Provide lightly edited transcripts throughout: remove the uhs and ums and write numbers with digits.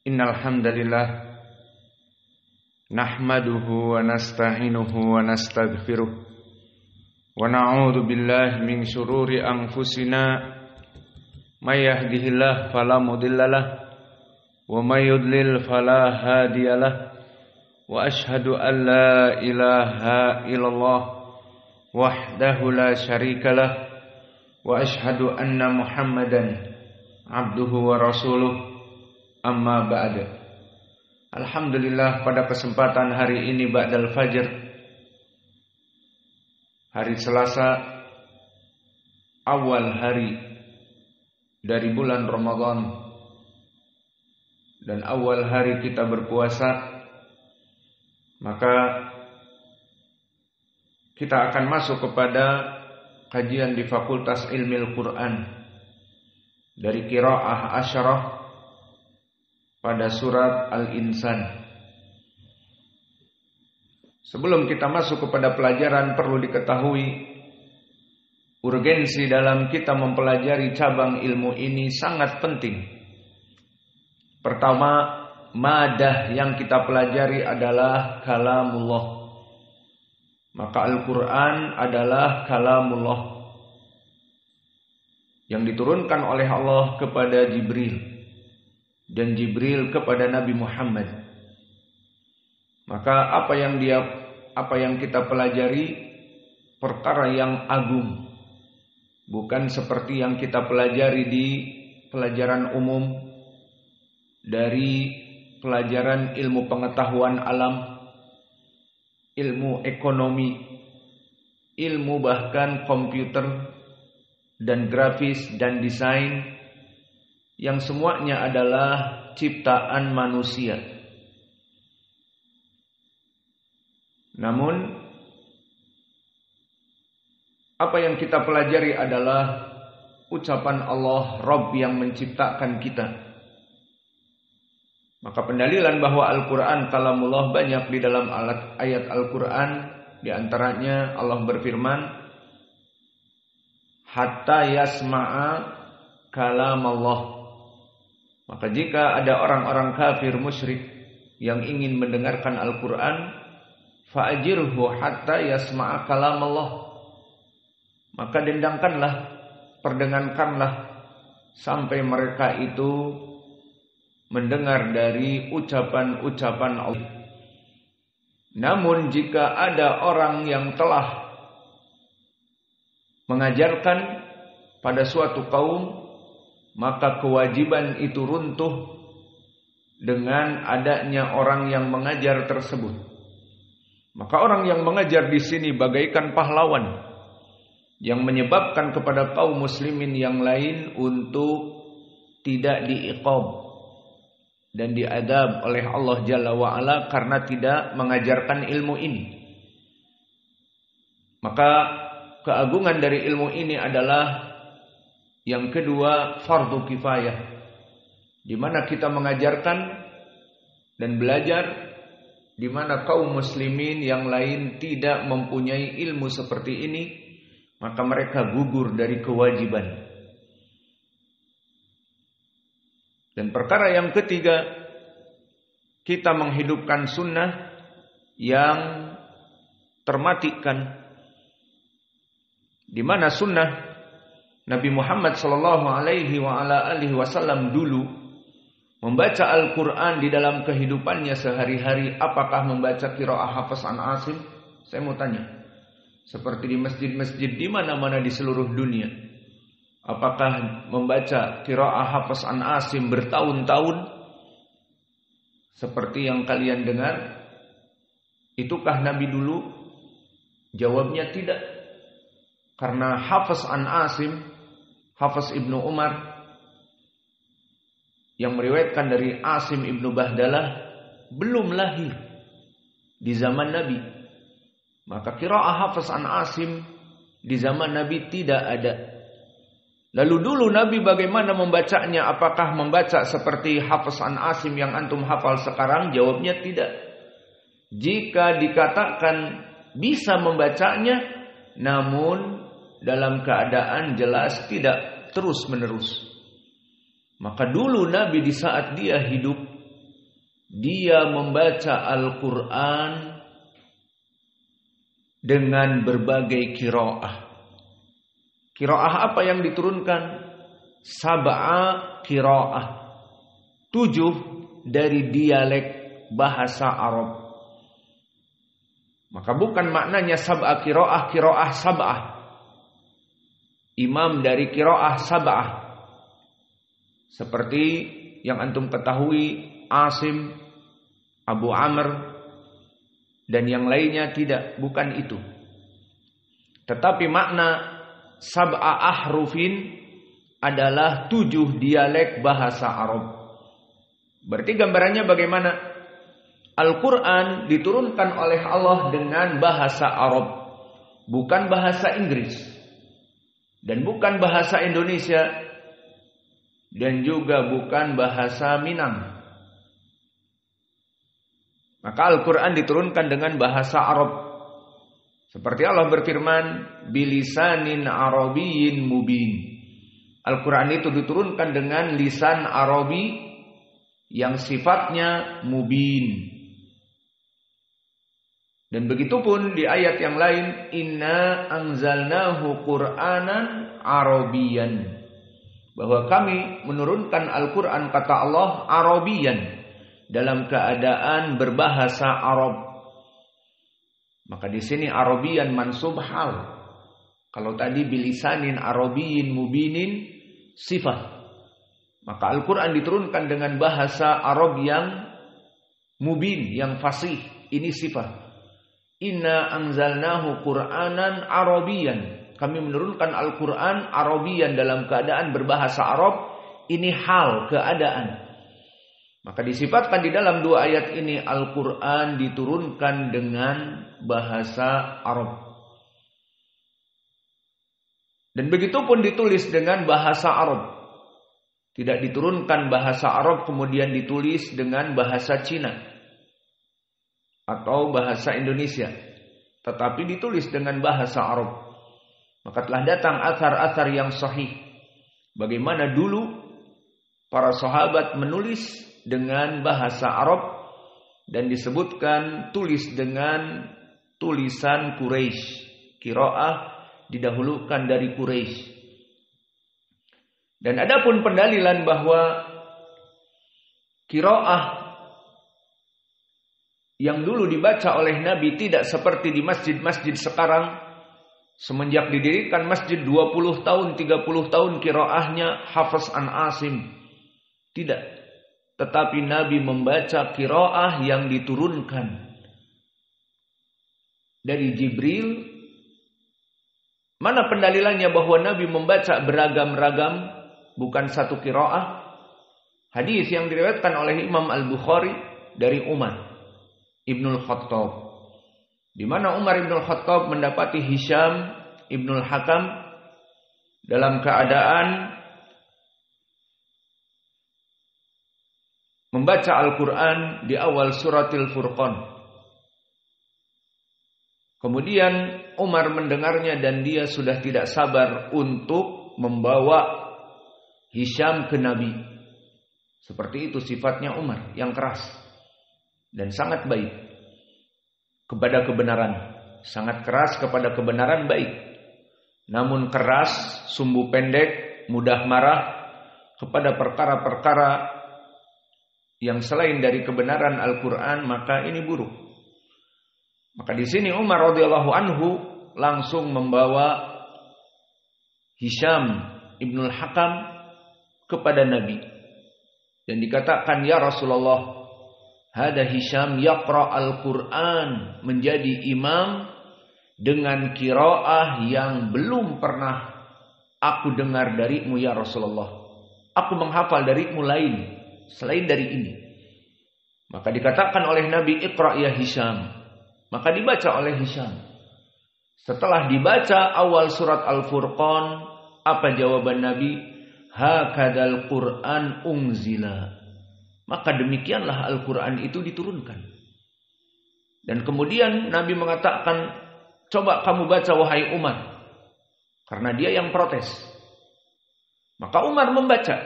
Innal hamdalillah nahmaduhu wa nasta'inuhu wa nastaghfiruh wa na'udzu billahi min shururi anfusina may yahdihillahu fala mudhillalah wa may yudlil fala hadiyalah wa ashhadu an la ilaha illallah wahdahu la syarikalah wa ashhadu anna Muhammadan abduhu wa rasuluh. Amma ba'da. Alhamdulillah, pada kesempatan hari ini ba'dal fajr, hari Selasa, awal hari dari bulan Ramadan dan awal hari kita berpuasa, maka kita akan masuk kepada kajian di Fakultas Ilmil Quran dari Qiraah Asyarah pada surat Al-Insan. Sebelum kita masuk kepada pelajaran, perlu diketahui urgensi dalam kita mempelajari cabang ilmu ini sangat penting. Pertama, madah yang kita pelajari adalah kalamullah. Maka Al-Quran adalah kalamullah yang diturunkan oleh Allah kepada Jibril dan Jibril kepada Nabi Muhammad. Maka apa yang kita pelajari perkara yang agung, bukan seperti yang kita pelajari di pelajaran umum dari pelajaran ilmu pengetahuan alam, ilmu ekonomi, ilmu bahkan komputer dan grafis dan desain, yang semuanya adalah ciptaan manusia. Namun apa yang kita pelajari adalah ucapan Allah, Rabb yang menciptakan kita. Maka pendalilan bahwa Al-Quran kalamullah banyak di dalam ayat Al-Quran. Di antaranya Allah berfirman, hatta yasma'a kalamallah. Maka jika ada orang-orang kafir musyrik yang ingin mendengarkan Al-Quran, fa'ajirhu hatta yasma'a kalamallah. Maka dendangkanlah, perdengarkanlah sampai mereka itu mendengar dari ucapan-ucapan Allah. Namun jika ada orang yang telah mengajarkan pada suatu kaum, maka kewajiban itu runtuh dengan adanya orang yang mengajar tersebut. Maka orang yang mengajar di sini bagaikan pahlawan yang menyebabkan kepada kaum muslimin yang lain untuk tidak diiqab dan diadab oleh Allah Jalla wa'ala karena tidak mengajarkan ilmu ini. Maka keagungan dari ilmu ini adalah yang kedua, fardu kifayah, di mana kita mengajarkan dan belajar, di mana kaum muslimin yang lain tidak mempunyai ilmu seperti ini, maka mereka gugur dari kewajiban. Dan perkara yang ketiga, kita menghidupkan sunnah yang termatikan, di mana sunnah Nabi Muhammad sallallahu alaihi wasallam dulu membaca Al-Quran di dalam kehidupannya sehari-hari. Apakah membaca qiraah Hafs an Asim? Saya mau tanya. Seperti di masjid-masjid di mana-mana di seluruh dunia, apakah membaca qiraah Hafs an Asim bertahun-tahun seperti yang kalian dengar? Itukah Nabi dulu? Jawabnya tidak. Karena Hafs an Asim, Hafiz Ibnu Umar yang meriwayatkan dari Asim Ibnu Bahdalah belum lahir di zaman Nabi. Maka qiraah Hafiz an Asim di zaman Nabi tidak ada. Lalu dulu Nabi bagaimana membacanya? Apakah membaca seperti Hafiz an Asim yang antum hafal sekarang? Jawabnya tidak. Jika dikatakan bisa membacanya, namun dalam keadaan jelas tidak terus menerus. Maka dulu Nabi di saat dia hidup dia membaca Al-Quran dengan berbagai qiraah. Qiraah apa yang diturunkan? Sab'a qiraah. 7 dari dialek bahasa Arab. Maka bukan maknanya sab'a qiraah, qiraah sab'ah. Imam dari qiraah sab'ah. Seperti yang antum ketahui, Asim, Abu Amr, dan yang lainnya, tidak, bukan itu. Tetapi makna sab'a ahrufin adalah 7 dialek bahasa Arab. Berarti gambarannya bagaimana? Al-Quran diturunkan oleh Allah dengan bahasa Arab, bukan bahasa Inggris, dan bukan bahasa Indonesia, dan juga bukan bahasa Minang. Maka Al-Quran diturunkan dengan bahasa Arab. Seperti Allah berfirman, bilisanin arabiyyin mubin. Al-Quran itu diturunkan dengan lisan Arabi yang sifatnya mubin. Dan begitupun di ayat yang lain, inna anzalnahu Qur'anan Arabiyyan. Bahwa kami menurunkan Al-Quran, kata Allah, Arabiyyan, dalam keadaan berbahasa Arab. Maka di sini Arabiyan mansub hal. Kalau tadi bilisanin arabiyyin mubinin sifat. Maka Al-Quran diturunkan dengan bahasa Arab yang mubin, yang fasih. Ini sifat. Inna anzalnahu Qur'anan Arabiyyan. Kami menurunkan Al-Quran Arabiyan dalam keadaan berbahasa Arab. Ini hal, keadaan. Maka disifatkan di dalam 2 ayat ini Al-Quran diturunkan dengan bahasa Arab. Dan begitu pun ditulis dengan bahasa Arab. Tidak diturunkan bahasa Arab kemudian ditulis dengan bahasa Cina atau bahasa Indonesia, tetapi ditulis dengan bahasa Arab. Maka telah datang athar-athar yang sahih bagaimana dulu para sahabat menulis dengan bahasa Arab dan disebutkan tulis dengan tulisan Quraisy. Qiraah didahulukan dari Quraisy. Dan adapun pendalilan bahwa qiraah yang dulu dibaca oleh Nabi tidak seperti di masjid-masjid sekarang, semenjak didirikan masjid 20 tahun, 30 tahun qiraahnya Hafiz an Asim. Tidak. Tetapi Nabi membaca qiraah yang diturunkan dari Jibril. Mana pendalilannya bahwa Nabi membaca beragam-ragam, bukan satu qiraah? Hadis yang diriwayatkan oleh Imam Al-Bukhari dari Umar Ibnul Khattab, di mana Umar Ibnul Khattab mendapati Hisham Ibnul Hakam dalam keadaan membaca Al-Quran di awal suratil Furqan. Kemudian Umar mendengarnya dan dia sudah tidak sabar untuk membawa Hisham ke Nabi. Seperti itu sifatnya Umar, yang keras dan sangat baik kepada kebenaran. Sangat keras kepada kebenaran baik. Namun keras, sumbu pendek, mudah marah kepada perkara-perkara yang selain dari kebenaran Al-Quran, maka ini buruk. Maka di sini Umar radhiyallahu anhu langsung membawa Hisham Ibnul Hakam kepada Nabi. Dan dikatakan, ya Rasulullah, hada Hisham yaqra Al-Quran, menjadi imam dengan qiraah yang belum pernah aku dengar darimu ya Rasulullah. Aku menghafal darimu lain selain dari ini. Maka dikatakan oleh Nabi, Iqra ya Hisham. Maka dibaca oleh Hisham. Setelah dibaca awal surat Al-Furqan, apa jawaban Nabi? Hakadal Qur'an unzila. Maka demikianlah Al-Quran itu diturunkan. Dan kemudian Nabi mengatakan, coba kamu baca wahai Umar. Karena dia yang protes. Maka Umar membaca.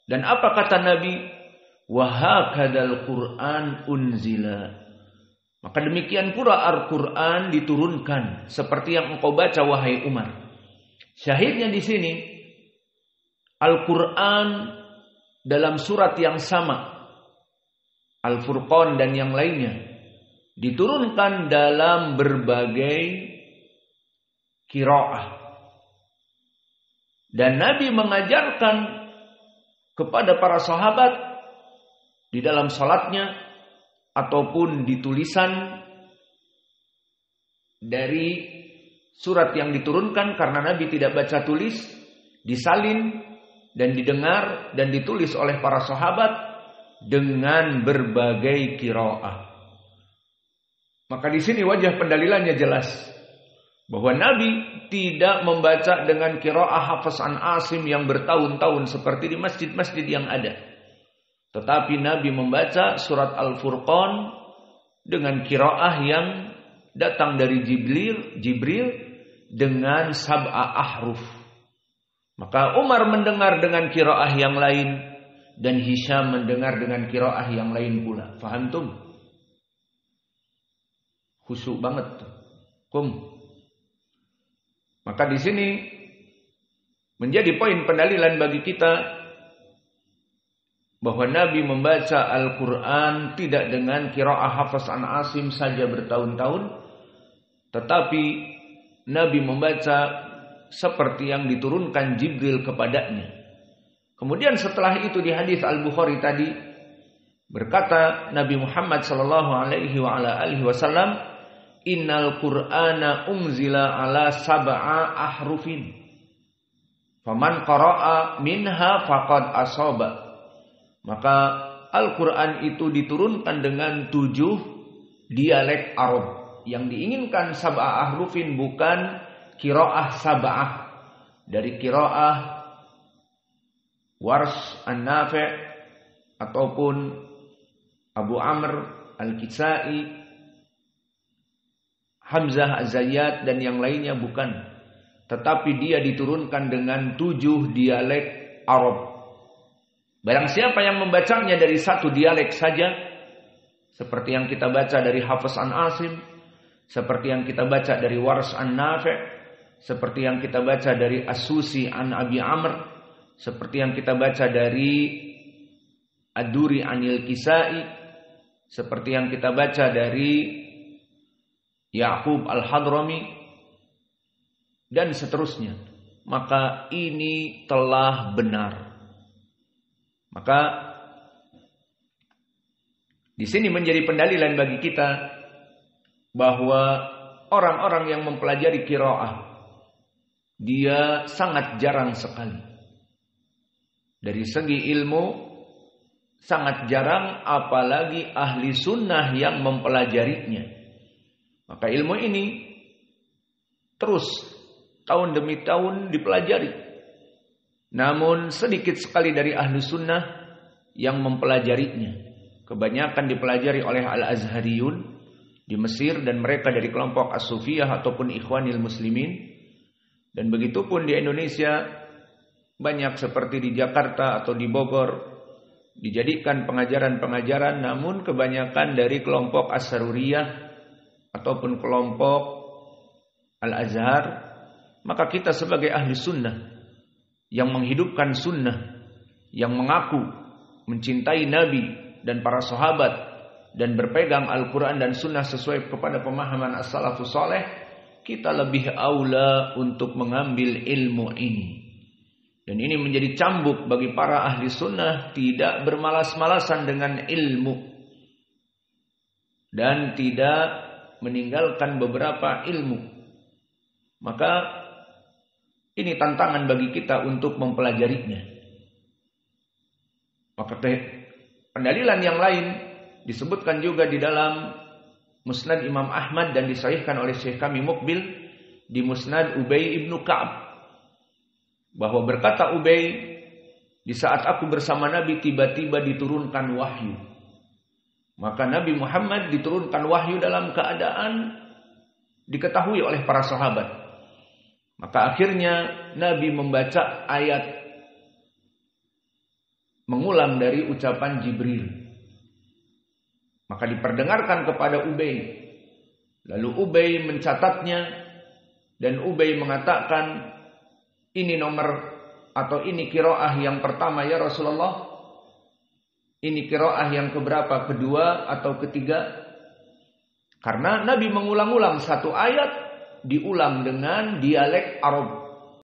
Dan apa kata Nabi? wa hakadzal Qur'an unzila. Maka demikian pula Al-Qur'an diturunkan seperti yang engkau baca wahai Umar. Syahidnya di sini Al-Qur'an dalam surat yang sama, Al-Furqan dan yang lainnya, diturunkan dalam berbagai qiraah. Dan Nabi mengajarkan kepada para sahabat di dalam salatnya ataupun di tulisan dari surat yang diturunkan, karena Nabi tidak baca tulis, disalin dan didengar dan ditulis oleh para sahabat dengan berbagai qiraah. Maka di sini wajah pendalilannya jelas bahwa Nabi tidak membaca dengan qiraah Hafs an Asim yang bertahun-tahun seperti di masjid-masjid yang ada. Tetapi Nabi membaca surat Al-Furqan dengan qiraah yang datang dari Jibril dengan sab'a ahruf. Maka Umar mendengar dengan qiraah yang lain dan Hisham mendengar dengan qiraah yang lain pula. Faham tum? Khusyuk banget tuh. Maka di sini menjadi poin pendalilan bagi kita bahwa Nabi membaca Al-Quran tidak dengan qiraah Hafs an Asim saja bertahun-tahun, tetapi Nabi membaca seperti yang diturunkan Jibril kepadanya. Kemudian setelah itu di hadis Al-Bukhari tadi berkata Nabi Muhammad sallallahu alaihi wasallam, "Innal Qur'ana unzila ala sab'a ahrufin. Faman qara'a minha faqad asaba." Maka Al-Quran itu diturunkan dengan 7 dialek Arab. Yang diinginkan sab'ah ahrufin bukan qiraah sab'ah. Dari qiraah Warsh an-Nafi' ataupun Abu Amr al-Kisai, Hamzah az-Zayyat dan yang lainnya bukan. Tetapi dia diturunkan dengan 7 dialek Arab. Barang siapa yang membacanya dari 1 dialek saja, seperti yang kita baca dari Hafs an Asim, seperti yang kita baca dari Warsh an-Nafi', seperti yang kita baca dari As-Susi an Abi Amr, seperti yang kita baca dari Ad-Duri anil Kisai, seperti yang kita baca dari Ya'qub al-Hadrami, dan seterusnya. Maka ini telah benar. Maka di sini menjadi pendalilan bagi kita bahwa orang-orang yang mempelajari qiraah dia sangat jarang sekali. Dari segi ilmu sangat jarang, apalagi ahli sunnah yang mempelajarinya. Maka ilmu ini terus tahun demi tahun dipelajari. Namun sedikit sekali dari ahli sunnah yang mempelajarinya. Kebanyakan dipelajari oleh Al-Azhariyun di Mesir dan mereka dari kelompok As-Sufiyah ataupun Ikhwanil Muslimin. Dan begitu pun di Indonesia banyak seperti di Jakarta atau di Bogor dijadikan pengajaran-pengajaran, namun kebanyakan dari kelompok As-Saruriyah ataupun kelompok Al-Azhar. Maka kita sebagai ahli sunnah yang menghidupkan sunnah, yang mengaku mencintai Nabi dan para sahabat dan berpegang Al-Quran dan sunnah sesuai kepada pemahaman as-salafus saleh, kita lebih aula untuk mengambil ilmu ini. Dan ini menjadi cambuk bagi para ahli sunnah, tidak bermalas-malasan dengan ilmu dan tidak meninggalkan beberapa ilmu. Maka ini tantangan bagi kita untuk mempelajarinya. Maka pendalilan yang lain disebutkan juga di dalam Musnad Imam Ahmad dan disahihkan oleh Syekh kami Muqbil di Musnad Ubay ibnu Ka'ab, bahwa berkata Ubay, di saat aku bersama Nabi tiba-tiba diturunkan wahyu. Maka Nabi Muhammad diturunkan wahyu dalam keadaan diketahui oleh para sahabat. Maka akhirnya Nabi membaca ayat mengulang dari ucapan Jibril. Maka diperdengarkan kepada Ubay. Lalu Ubay mencatatnya dan Ubay mengatakan, ini nomor atau ini qiraah yang pertama ya Rasulullah. Ini qiraah yang keberapa? Kedua atau ketiga? Karena Nabi mengulang-ulang satu ayat diulang dengan dialek Arab.